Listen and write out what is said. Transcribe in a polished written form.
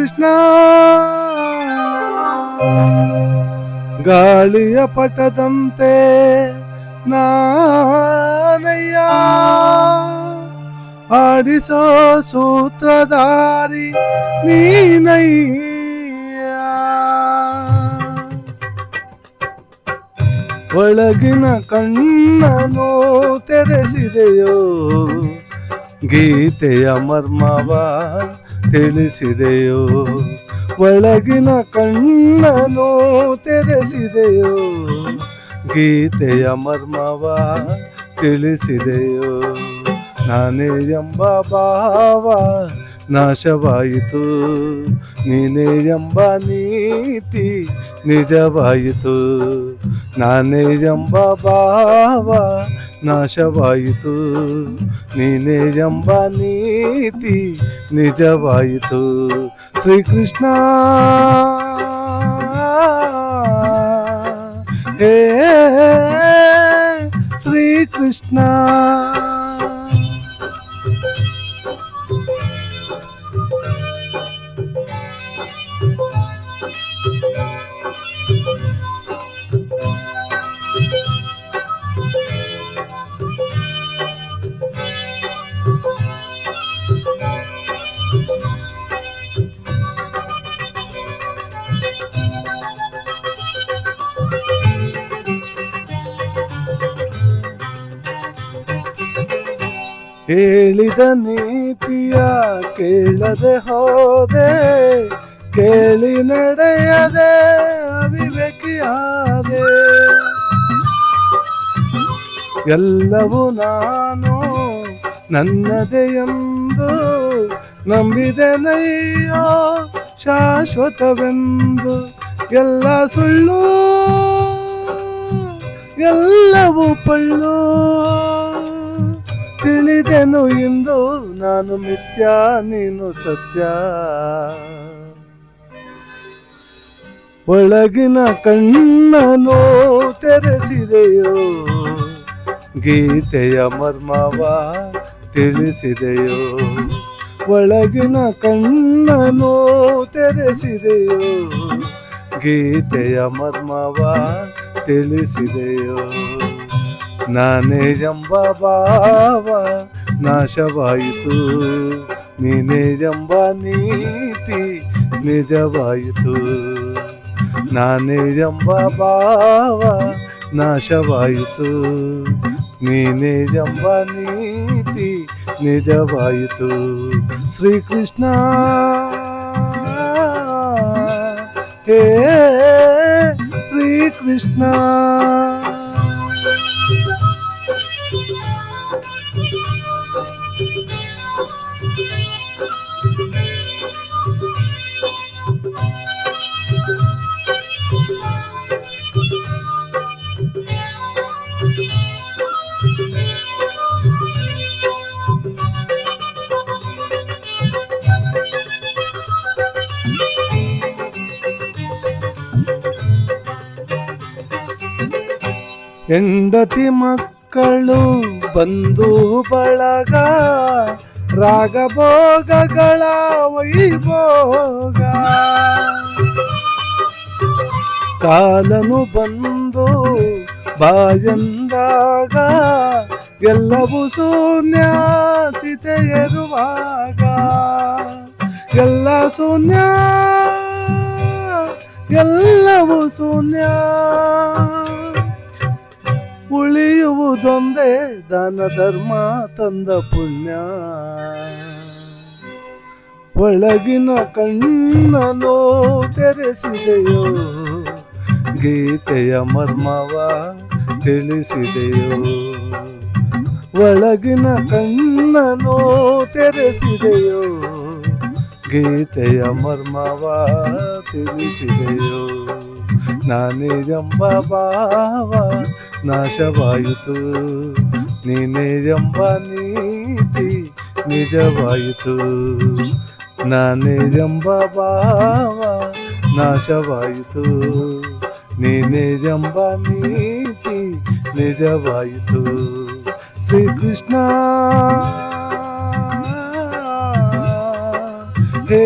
ಕೃಷ್ಣ ಗಾಳಿಯ ಪಟದಂತೆ ನಾನಯ್ಯ ಆಡಿಸೋ ಸೂತ್ರಧಾರಿ ನೀನಯ್ಯ ಒಳಗಿನ ಕಣ್ಣನು ತೆರೆಸಿದೆಯೋ ಗೀತೆಯ ಮರ್ಮವ ತಿಳಿಸಿದೆಯೋ ಒಳಗಿನ ಕಣ್ಣನು ತೆರೆಸಿದೆಯೋ ಗೀತೆಯ ಮರ್ಮವ ತಿಳಿಸಿದೆಯೋ ನಾನೇ ಎಂಬ ಭಾವ ನಾಶವಾಯಿತು ನೀನೇ ಎಂಬ ನೀತಿ ನಿಜವಾಯಿತು ನಾನೇ ಎಂಬ ಭಾವ ನಾಶವಾಯಿತು ನೀನೇ ಎಂಬ ನೀತಿ ನಿಜವಾಯಿತು ಶ್ರೀಕೃಷ್ಣ ಹೇ ಶ್ರೀಕೃಷ್ಣ ಹೇಳಿದ ನೀತಿಯ ಕೇಳದೆ ಹೋದೆ ಕೇಳಿ ನಡೆಯದೆ ಅವಿವೇಕಿಯಾದೆ ಎಲ್ಲವೂ ನಾನು ನನ್ನದೇ ಎಂದು ನಂಬಿದೆನಯ್ಯೋ ಶಾಶ್ವತವೆಂದು ಎಲ್ಲ ಸುಳ್ಳು ಎಲ್ಲವೂ ಪಳ್ಳು ತಿಳಿದೆನು ಇಂದು ನಾನು ಮಿಥ್ಯ ನೀನು ಸತ್ಯ ಒಳಗಿನ ಕಣ್ಣನು ತೆರೆಸಿದೆಯೋ ಗೀತೆಯ ಮರ್ಮವ ತಿಳಿಸಿದೆಯೋ ಒಳಗಿನ ಕಣ್ಣನು ತೆರೆಸಿದೆಯೋ ಗೀತೆಯ ಮರ್ಮವ ತಿಳಿಸಿದೆಯೋ ನಾನೇ ಎಂಬ ಭಾವ ನಾಶವಾಯಿತು ನೀನೇ ಎಂಬ ನೀತಿ ನಿಜವಾಯಿತು ನಾನೇ ಎಂಬ ಭಾವ ನಾಶವಾಯಿತು ನೀನೇ ಎಂಬ ನೀತಿ ನಿಜವಾಯಿತು ಶ್ರೀಕೃಷ್ಣ ಹೇ ಶ್ರೀಕೃಷ್ಣ ಹೆಂಡತಿ ಮಕ್ಕಳು ಬಂಧು ಬಳಗ ರಾಗಭೋಗಗಳ ವೈಭೋಗ ಕಾಲನು ಬಂದು ಬಾಯಂದಾಗ ಎಲ್ಲವೂ ಶೂನ್ಯ ಚಿತೆಯಿರುವಾಗ ಎಲ್ಲ ಶೂನ್ಯ ಎಲ್ಲವೂ ಶೂನ್ಯ ಉಳಿಯುವುದೊಂದೇ ದಾನ ಧರ್ಮ ತಂದ ಪುಣ್ಯ ಒಳಗಿನ ಕಣ್ಣನು ತೆರೆಸಿದೆಯೋ ಗೀತೆಯ ಮರ್ಮವ ತಿಳಿಸಿದೆಯೋ ಒಳಗಿನ ಕಣ್ಣನು ತೆರೆಸಿದೆಯೋ ಗೀತೆಯ ಮರ್ಮವ ತಿಳಿಸಿದೆಯೋ ನಾನೇ ಎಂಬ ಭಾವ ನಾಶವಾಯಿತು ನೀನೇ ಎಂಬ ನೀತಿ ನಿಜವಾಯಿತು ನಾನೇ ಎಂಬ ಭಾವ ನಾಶವಾಯಿತು ನೀನೇ ಎಂಬ ನೀತಿ ನಿಜವಾಯಿತು ಶ್ರೀಕೃಷ್ಣ ಹೇ